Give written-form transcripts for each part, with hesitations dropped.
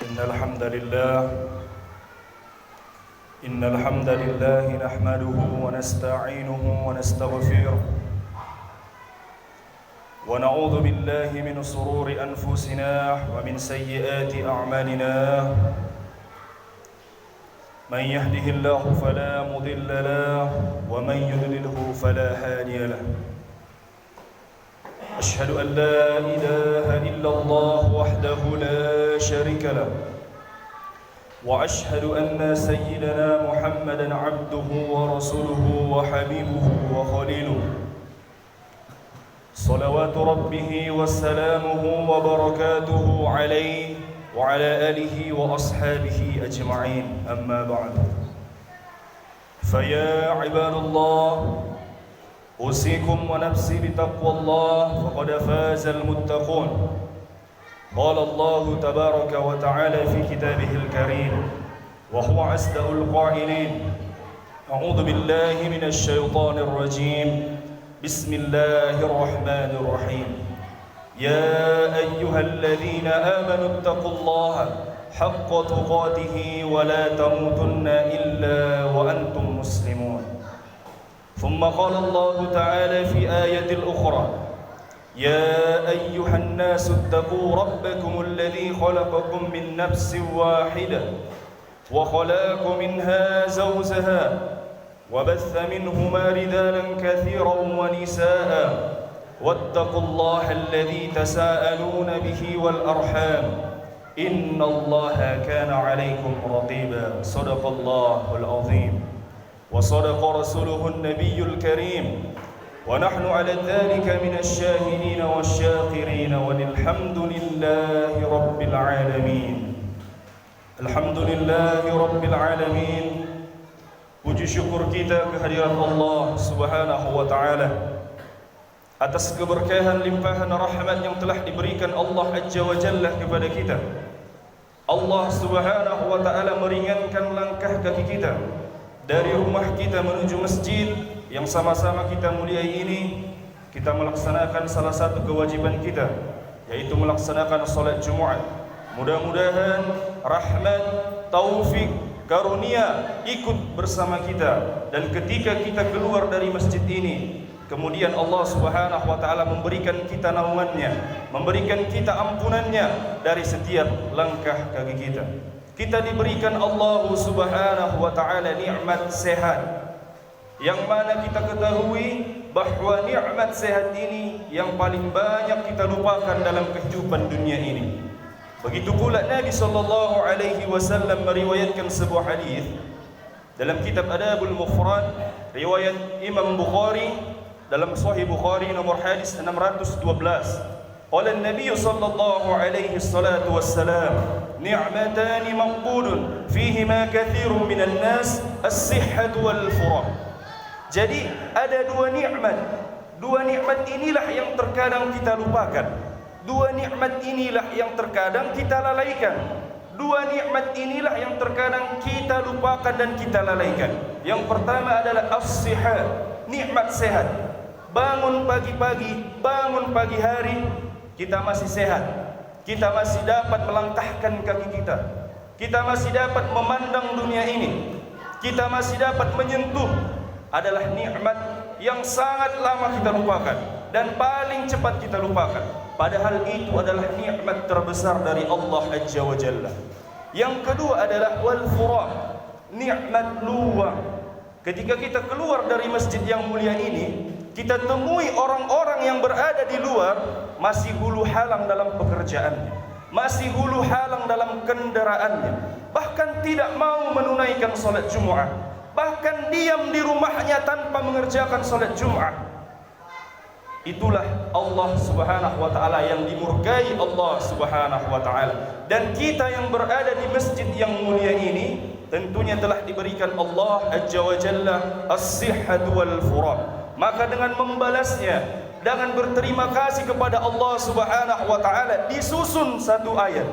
إن الحمد لله نحمده ونستعينه ونستغفره ونعوذ بالله من شرور أنفسنا ومن سيئات أعمالنا من يهده الله فلا مضل له ومن يضلله فلا هادي له أشهد أن لا إله إلا الله وحده لا شريك له وأشهد أن سيدنا محمدًا عبده ورسوله وحبيبه وخليله صلوات ربه وسلامه وبركاته عليه وعلى آله وأصحابه أجمعين أما بعد فيا عباد الله أوصيكم ونفسي بتقوى الله فقد فاز المتقون قال الله تبارك وتعالى في كتابه الكريم وهو أصدق القائلين أعوذ بالله من الشيطان الرجيم بسم الله الرحمن الرحيم يا أيها الذين آمنوا اتقوا الله حق تقاته ولا تموتن إلا وأنتم مسلمون ثم قال الله تعالى في آية أخرى يا أيها الناس اتقوا ربكم الذي خلقكم من نفس واحدة وخلق منها زوجها وبث منهما رجالا كثيرا ونساء واتقوا الله الذي تساءلون به والأرحام إن الله كان عليكم رقيبا صدق الله العظيم وصدق رسوله النبي الكريم ونحن على ذلك من الشاهدين والشاكرين والحمد لله رب العالمين الحمد لله رب العالمين. Puji syukur kita kehadirat Allah Subhanahu wa taala atas keberkahan limpahan rahmat yang telah diberikan Allah Azza wa Jalla kepada kita. Allah Subhanahu wa taala meringankan langkah kaki kita dari rumah kita menuju masjid yang sama-sama kita muliai ini. Kita melaksanakan salah satu kewajiban kita, yaitu melaksanakan salat Jumat. Mudah-mudahan rahmat, taufik, karunia ikut bersama kita, dan ketika kita keluar dari masjid ini, kemudian Allah Subhanahu wa taala memberikan kita naungannya, memberikan kita ampunannya dari setiap langkah kaki kita. Kita diberikan Allah Subhanahu wa taala nikmat sehat, yang mana kita ketahui bahwa nikmat sehat ini yang paling banyak kita lupakan dalam kehidupan dunia ini. Begitu pula Nabi sallallahu alaihi wasallam meriwayatkan sebuah hadis dalam kitab Adabul Mufrad riwayat Imam Bukhari dalam Sahih Bukhari nomor hadis 612. Qala an-nabiy sallallahu alaihi salatu wassalam ni'matani maqbulun fihima katsirun minan nas as-sihhatu wal furah. Jadi ada dua nikmat. Dua nikmat inilah yang terkadang kita lupakan. Dua nikmat inilah yang terkadang kita lalaikan. Dua nikmat inilah yang terkadang kita lupakan dan kita lalaikan. Yang pertama adalah as-sihhat, nikmat sehat. Bangun pagi-pagi, bangun pagi hari, kita masih sehat. Kita masih dapat melangkahkan kaki kita. Kita masih dapat memandang dunia ini. Kita masih dapat menyentuh. Adalah nikmat yang sangat lama kita lupakan dan paling cepat kita lupakan. Padahal itu adalah nikmat terbesar dari Allah Azza wa Jalla. Yang kedua adalah wal furah, nikmat luar. Ketika kita keluar dari masjid yang mulia ini, kita temui orang-orang yang berada di luar masih hulu halang dalam pekerjaannya, masih hulu halang dalam kendaraannya, bahkan tidak mau menunaikan salat Jumat, bahkan diam di rumahnya tanpa mengerjakan salat Jumat. Itulah Allah Subhanahu wa taala yang dimurkai Allah Subhanahu wa taala. Dan kita yang berada di masjid yang mulia ini tentunya telah diberikan Allah Azza wa Jalla as-sihhatu wal furah. Maka dengan membalasnya, dengan berterima kasih kepada Allah Subhanahu wa taala, disusun satu ayat,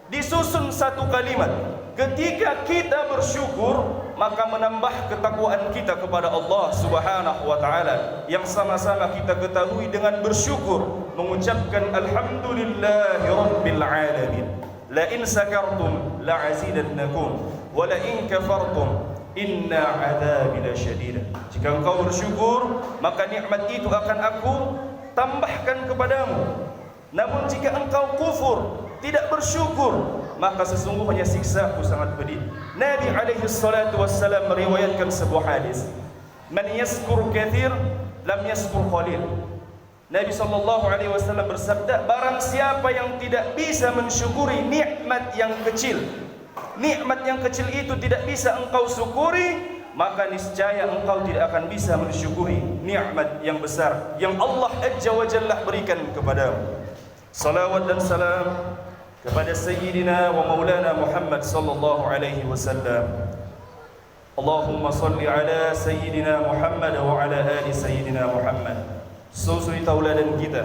disusun satu kalimat. Ketika kita bersyukur, maka menambah ketakwaan kita kepada Allah Subhanahu wa taala, yang sama-sama kita ketahui dengan bersyukur mengucapkan alhamdulillahi rabbil alamin. la in sakartum la azidannakum wa la in kafartum inna adzabi lasyadid. Jika engkau bersyukur, maka nikmat itu akan aku tambahkan kepadamu. Namun jika engkau kufur, tidak bersyukur, maka sesungguhnya siksaku sangat pedih. Nabi alaihi salatu wassalam meriwayatkan sebuah hadis, man yaskur kathir lam yaskur qalil. Nabi sallallahu alaihi wasallam bersabda, barang siapa yang tidak bisa mensyukuri nikmat yang kecil, nikmat yang kecil itu tidak bisa engkau syukuri, maka niscaya engkau tidak akan bisa mensyukuri nikmat yang besar yang Allah Azza wa Jalla berikan kepadamu. Salawat dan salam kepada Sayyidina wa Maulana Muhammad sallallahu alaihi wasallam. Allahumma salli ala Sayyidina Muhammad wa ala ali Sayyidina Muhammad. Suri tauladan kita,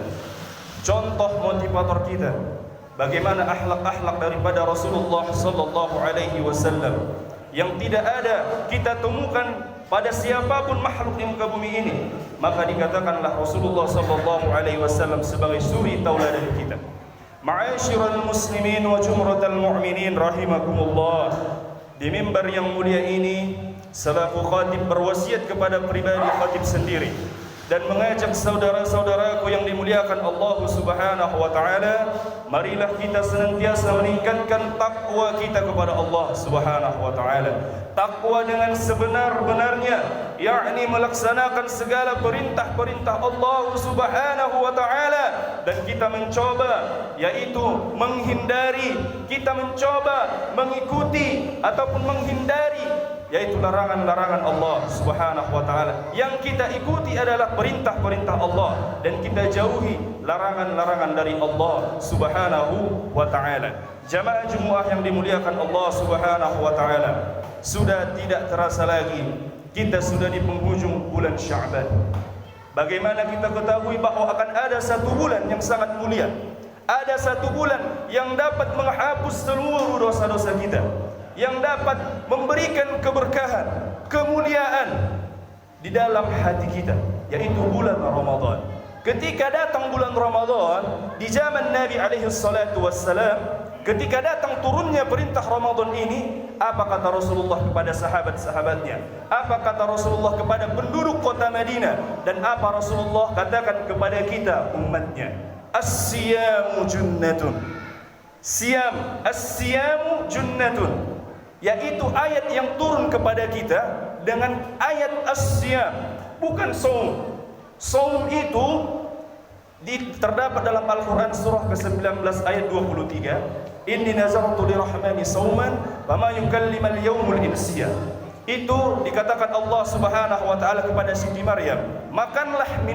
contoh motivator kita, bagaimana akhlak-akhlak daripada Rasulullah sallallahu alaihi wasallam yang tidak ada kita temukan pada siapapun makhluk di muka bumi ini, maka dikatakanlah Rasulullah sallallahu alaihi wasallam sebagai suri tauladan kita. Ma'asyiral muslimin wa jumratal mu'minin rahimakumullah. Di mimbar yang mulia ini, selaku khatib berwasiat kepada pribadi khatib sendiri dan mengajak saudara-saudaraku yang dimuliakan Allah Subhanahu wa taala, marilah kita senantiasa meningkatkan takwa kita kepada Allah Subhanahu wa taala. Takwa dengan sebenar-benarnya, yakni melaksanakan segala perintah-perintah Allah Subhanahu wa taala, dan kita mencoba yaitu menghindari, kita mencoba mengikuti ataupun menghindari yaitu larangan-larangan Allah Subhanahu wa taala. Yang kita ikuti adalah perintah-perintah Allah dan kita jauhi larangan-larangan dari Allah Subhanahu wa taala. Jamaah Jumat yang dimuliakan Allah Subhanahu wa taala, sudah tidak terasa lagi kita sudah di penghujung bulan Sya'ban. Bagaimana kita ketahui bahwa akan ada satu bulan yang sangat mulia, ada satu bulan yang dapat menghapus seluruh dosa-dosa kita, yang dapat memberikan keberkahan, kemuliaan di dalam hati kita, yaitu bulan Ramadan. Ketika datang bulan Ramadan di zaman Nabi alaihi salatu wassalam, ketika datang turunnya perintah Ramadan ini, apa kata Rasulullah kepada sahabat-sahabatnya? Apa kata Rasulullah kepada penduduk kota Madinah? Dan apa Rasulullah katakan kepada kita umatnya? As-siyamu junnatun. Siyam, as-siyamu junnatun, yaitu ayat yang turun kepada kita dengan ayat as-siyam, bukan saum. Saum itu terdapat dalam Al-Quran surah ke-19 ayat 23. Inni nazartu lirahmani sauman fama yukallimal yawmul insiya. Itu dikatakan Allah Subhanahu wa taala kepada Siti Maryam, makanlah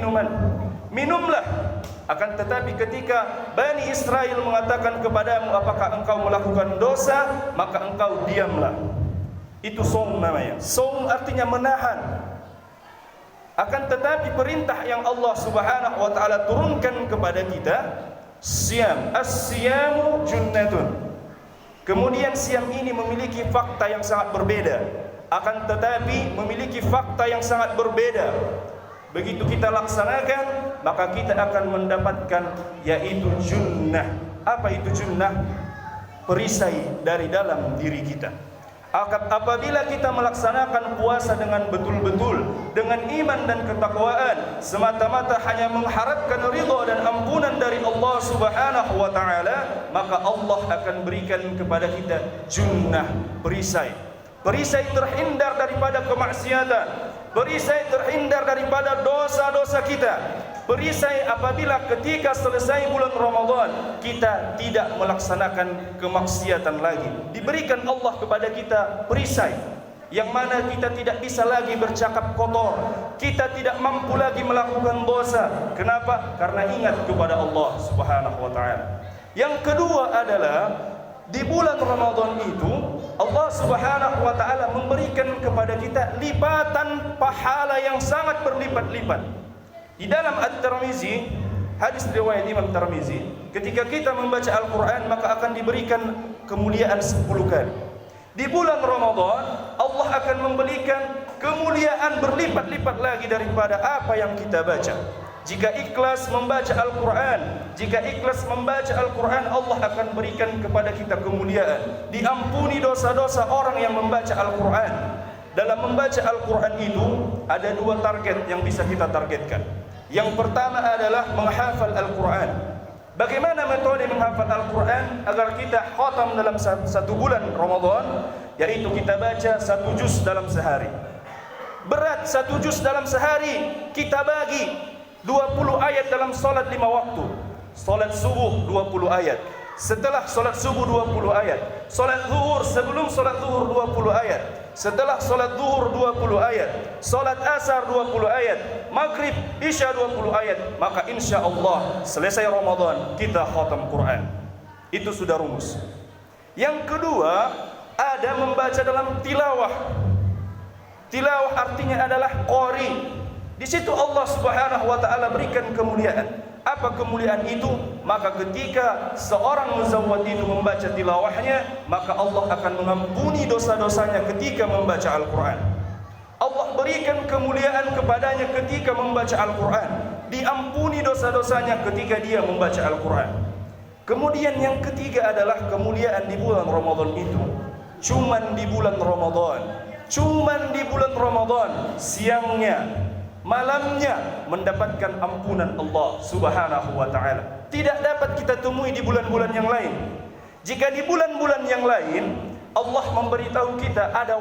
minumlah. Akan tetapi ketika Bani Israel mengatakan kepadamu, apakah engkau melakukan dosa, maka engkau diamlah. Itu saum namanya. Saum artinya menahan. Akan tetapi perintah yang Allah Subhanahu wa taala turunkan kepada kita, siyam, as-siyamu junnatun. Kemudian siam ini memiliki fakta yang sangat berbeda. Akan tetapi memiliki fakta yang sangat berbeda. Begitu kita laksanakan, maka kita akan mendapatkan yaitu junnah. Apa itu junnah? Perisai dari dalam diri kita. Apabila kita melaksanakan puasa dengan betul-betul, dengan iman dan ketakwaan, semata-mata hanya mengharapkan ridha dan ampunan dari Allah Subhanahu wa taala, maka Allah akan berikan kepada kita junnah, perisai. Perisai terhindar daripada kemaksiatan, perisai terhindar daripada dosa-dosa kita. Perisai apabila ketika selesai bulan Ramadan kita tidak melaksanakan kemaksiatan lagi. Diberikan Allah kepada kita perisai yang mana kita tidak bisa lagi bercakap kotor, kita tidak mampu lagi melakukan dosa. Kenapa? Karena ingat kepada Allah Subhanahu wa taala. Yang kedua adalah di bulan Ramadan itu Allah Subhanahu wa taala memberikan kepada kita lipatan pahala yang sangat berlipat-lipat. Di dalam At-Tirmizi, hadis riwayat Imam Tirmizi, ketika kita membaca Al-Quran maka akan diberikan kemuliaan 10 kali. Di bulan Ramadan Allah akan memberikan kemuliaan berlipat-lipat lagi daripada apa yang kita baca. Jika ikhlas membaca Al-Quran, jika ikhlas membaca Al-Quran, Allah akan berikan kepada kita kemuliaan. Diampuni dosa-dosa orang yang membaca Al-Quran. Dalam membaca Al-Quran itu ada dua target yang bisa kita targetkan. Yang pertama adalah menghafal Al-Quran. Bagaimana metode menghafal Al-Quran agar kita khatam dalam satu bulan Ramadan? Yaitu kita baca 1 juz dalam sehari. Berat 1 juz dalam sehari, kita bagi 20 ayat dalam solat 5 waktu. Solat subuh 20 ayat, setelah solat subuh 20 ayat, solat zuhur sebelum solat zuhur 20 ayat, setelah solat zuhur 20 ayat, solat asar 20 ayat, maghrib isya 20 ayat. Maka insya Allah selesai Ramadan kita khatam Quran. Itu sudah rumus. Yang kedua, ada membaca dalam tilawah. Tilawah artinya adalah qari. Di situ Allah Subhanahu wa taala berikan kemuliaan. Apa kemuliaan itu? Maka ketika seorang muzawwad itu membaca tilawahnya, maka Allah akan mengampuni dosa-dosanya ketika membaca Al-Quran. Allah berikan kemuliaan kepadanya ketika membaca Al-Quran. Diampuni dosa-dosanya ketika dia membaca Al-Quran. Kemudian yang ketiga adalah kemuliaan di bulan Ramadan itu. Cuman di bulan Ramadan, cuman di bulan Ramadan, siangnya, malamnya mendapatkan ampunan Allah Subhanahu wa taala. Tidak dapat kita temui di bulan-bulan yang lain. Jika di bulan-bulan yang lain Allah memberitahu kita ada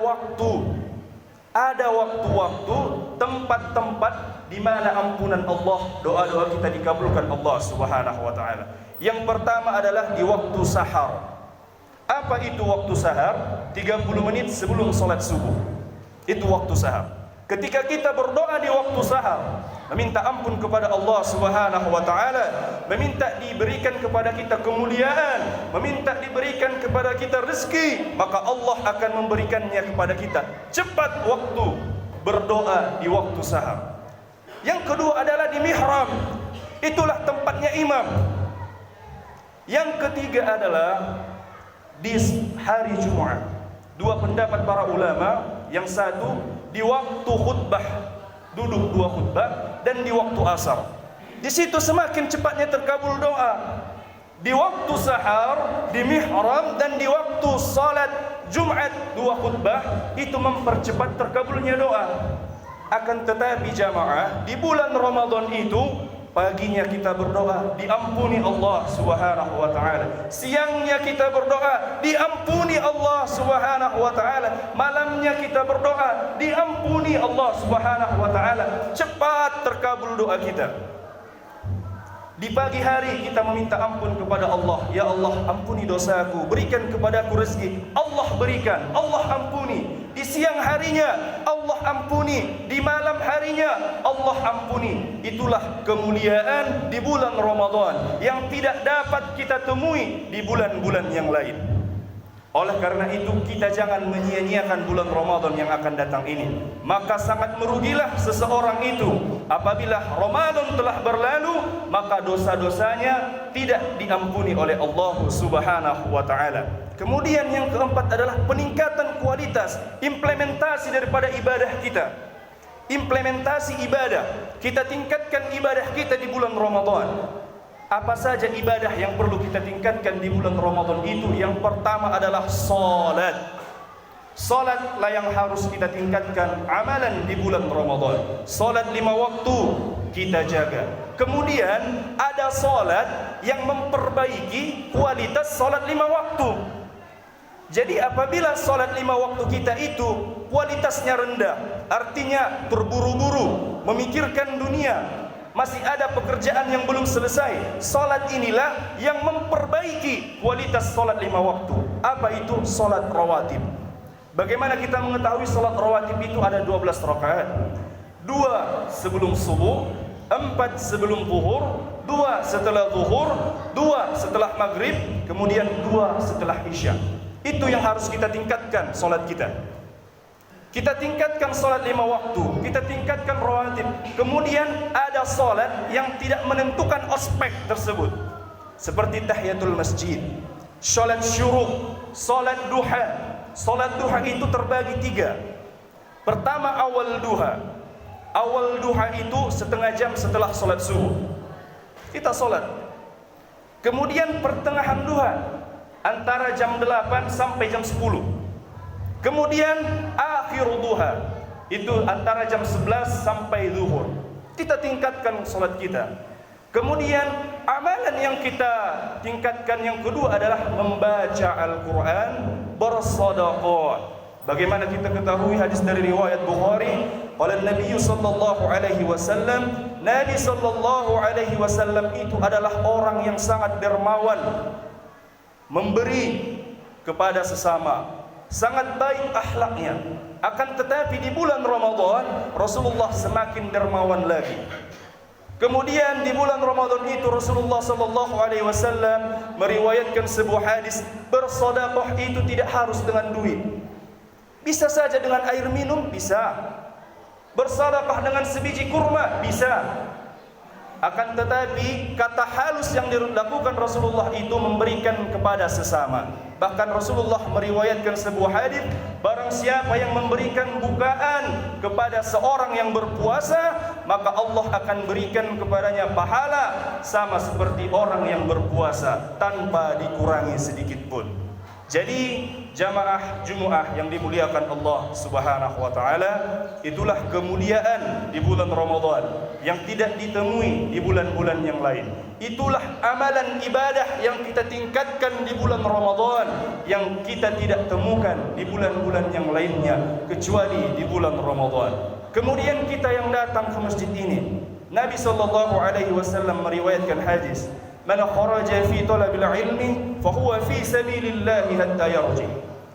waktu-waktu, tempat-tempat di mana ampunan Allah, doa-doa kita dikabulkan Allah Subhanahu wa taala. Yang pertama adalah di waktu sahar. Apa itu waktu sahar? 30 menit sebelum salat subuh. Itu waktu sahar. Ketika kita berdoa di waktu sahar, meminta ampun kepada Allah Subhanahu wa taala, meminta diberikan kepada kita kemuliaan, meminta diberikan kepada kita rezeki, maka Allah akan memberikannya kepada kita. Cepat waktu berdoa di waktu sahar. Yang kedua adalah di mihrab. Itulah tempatnya imam. Yang ketiga adalah di hari Jumat. Dua pendapat para ulama. Yang satu di waktu khutbah, duduk 2 khutbah, dan di waktu asar. Di situ semakin cepatnya terkabul doa. Di waktu sahar, di mihrab, dan di waktu salat Jumat 2 khutbah, itu mempercepat terkabulnya doa. Akan tetapi jamaah, di bulan Ramadan itu paginya kita berdoa, diampuni Allah Subhanahu wa taala. Siangnya kita berdoa, diampuni Allah Subhanahu wa taala. Malamnya kita berdoa, diampuni Allah Subhanahu wa taala. Cepat terkabul doa kita. Di pagi hari kita meminta ampun kepada Allah. Ya Allah, ampuni dosaku, berikan kepadaku rezeki. Allah berikan, Allah ampuni. Di siang harinya Allah ampuni, di malam harinya Allah ampuni. Itulah kemuliaan di bulan Ramadan yang tidak dapat kita temui di bulan-bulan yang lain. Oleh karena itu kita jangan menyia-nyiakan bulan Ramadan yang akan datang ini. Maka sangat merugilah seseorang itu apabila Ramadan telah berlalu, maka dosa-dosanya tidak diampuni oleh Allah Subhanahu wa taala. Kemudian yang keempat adalah peningkatan kualitas implementasi daripada ibadah kita. Implementasi ibadah. Kita tingkatkan ibadah kita di bulan Ramadan. Apa saja ibadah yang perlu kita tingkatkan di bulan Ramadan itu? Yang pertama adalah salat. Salatlah yang harus kita tingkatkan amalan di bulan Ramadan. Salat 5 waktu kita jaga. Kemudian ada salat yang memperbaiki kualitas salat 5 waktu. Jadi apabila salat 5 waktu kita itu kualitasnya rendah, artinya terburu-buru, memikirkan dunia, masih ada pekerjaan yang belum selesai, salat inilah yang memperbaiki kualitas salat 5 waktu. Apa itu? Salat rawatib. Bagaimana kita mengetahui salat rawatib itu? Ada 12 rakaat. 2 sebelum subuh, 4 sebelum zuhur, 2 setelah zuhur, 2 setelah maghrib, kemudian 2 setelah isya. Itu yang harus kita tingkatkan salat kita. Kita tingkatkan salat 5 waktu, kita tingkatkan rawatib. Kemudian ada salat yang tidak menentukan aspek tersebut, seperti tahiyatul masjid, salat syuruk, salat duha. Salat duha itu terbagi 3. Pertama awal duha. Awal duha itu setengah jam setelah solat subuh. Kita solat. Kemudian pertengahan duha antara jam 8 sampai jam 10. Kemudian akhir duha itu antara jam 11 sampai zuhur. Kita tingkatkan solat kita. Kemudian amalan yang kita tingkatkan yang kedua adalah membaca Al-Quran, bersedekah. Bagaimana kita ketahui hadis dari riwayat Bukhari, qala Nabi sallallahu alaihi wasallam, Nabi sallallahu alaihi wasallam itu adalah orang yang sangat dermawan, memberi kepada sesama, sangat baik akhlaknya. Akan tetapi di bulan Ramadan Rasulullah semakin dermawan lagi. Kemudian di bulan Ramadan itu Rasulullah sallallahu alaihi wasallam meriwayatkan sebuah hadis, bersedekah itu tidak harus dengan duit. Bisa saja dengan air minum, bisa. Bersedekah dengan sebiji kurma, bisa. Akan tetapi kata halus yang dilakukan Rasulullah itu memberikan kepada sesama. Bahkan Rasulullah meriwayatkan sebuah hadis, barang siapa yang memberikan bukaan kepada seorang yang berpuasa, maka Allah akan berikan kepadanya pahala sama seperti orang yang berpuasa tanpa dikurangi sedikit pun. Jadi jamaah Jumat yang dimuliakan Allah Subhanahu wa taala, itulah kemuliaan di bulan Ramadan yang tidak ditemui di bulan-bulan yang lain. Itulah amalan ibadah yang kita tingkatkan di bulan Ramadan yang kita tidak temukan di bulan-bulan yang lainnya kecuali di bulan Ramadan. Kemudian kita yang datang ke masjid ini, Nabi sallallahu alaihi wasallam meriwayatkan hadis, man kharaja fi talabil ilmi fa huwa fi sabilillah hatta yarji.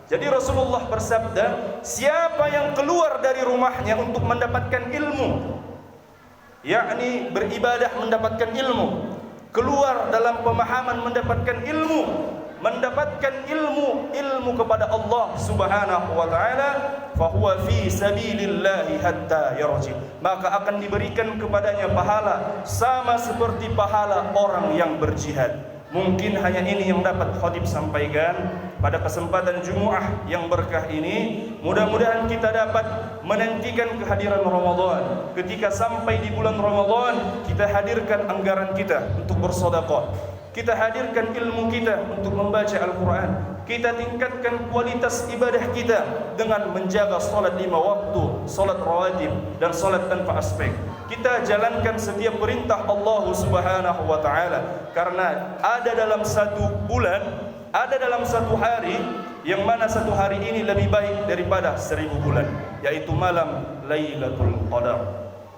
Jadi Rasulullah bersabda, siapa yang keluar dari rumahnya untuk mendapatkan ilmu, yakni beribadah mendapatkan ilmu, keluar dalam pemahaman mendapatkan ilmu kepada Allah Subhanahu wa taala, fa huwa fi sabilillah hatta yarji, maka akan diberikan kepadanya pahala sama seperti pahala orang yang berjihad. Mungkin hanya ini yang dapat khatib sampaikan pada kesempatan Jumat yang berkah ini. Mudah-mudahan kita dapat menantikan kehadiran Ramadan. Ketika sampai di bulan Ramadan, kita hadirkan anggaran kita untuk bersedekah. Kita hadirkan ilmu kita untuk membaca Al-Quran. Kita tingkatkan kualitas ibadah kita dengan menjaga salat 5 waktu, salat rawatib dan salat tanpa aspek. Kita jalankan setiap perintah Allah Subhanahu wa taala, karena ada dalam satu bulan, ada dalam satu hari yang mana satu hari ini lebih baik daripada 1000 bulan, yaitu malam Lailatul Qadar.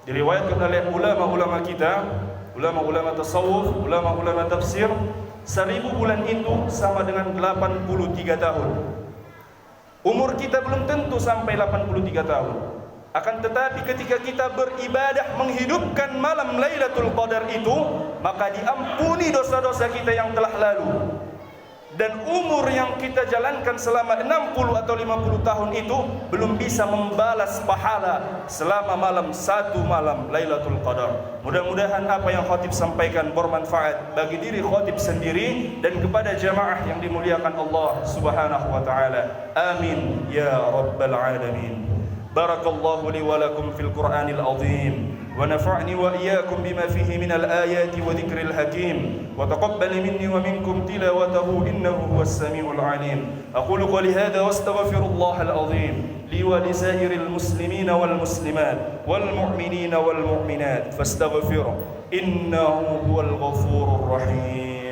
Diriwayatkan oleh ulama-ulama kita, ulama-ulama tasawuf, ulama-ulama tafsir, 1000 bulan itu sama dengan 83 tahun. Umur kita belum tentu sampai 83 tahun. Akan tetapi ketika kita beribadah menghidupkan malam Lailatul Qadar itu, maka diampuni dosa-dosa kita yang telah lalu. Dan umur yang kita jalankan selama 60 atau 50 tahun itu belum bisa membalas pahala selama satu malam Lailatul Qadar. Mudah-mudahan apa yang khatib sampaikan bermanfaat bagi diri khatib sendiri dan kepada jamaah yang dimuliakan Allah Subhanahu wa taala. Amin ya rabbal alamin. Barakallahu li wa lakum fil Qur'anil azim. ونفعني وإياكم بما فيه من الآيات وذكر الحكيم وتقبل مني ومنكم تلاوته إنه هو السميع العليم. أقول قولي هذا واستغفر الله العظيم لي ولسائر المسلمين والمسلمات والمؤمنين والمؤمنات فاستغفره إنه هو الغفور الرحيم.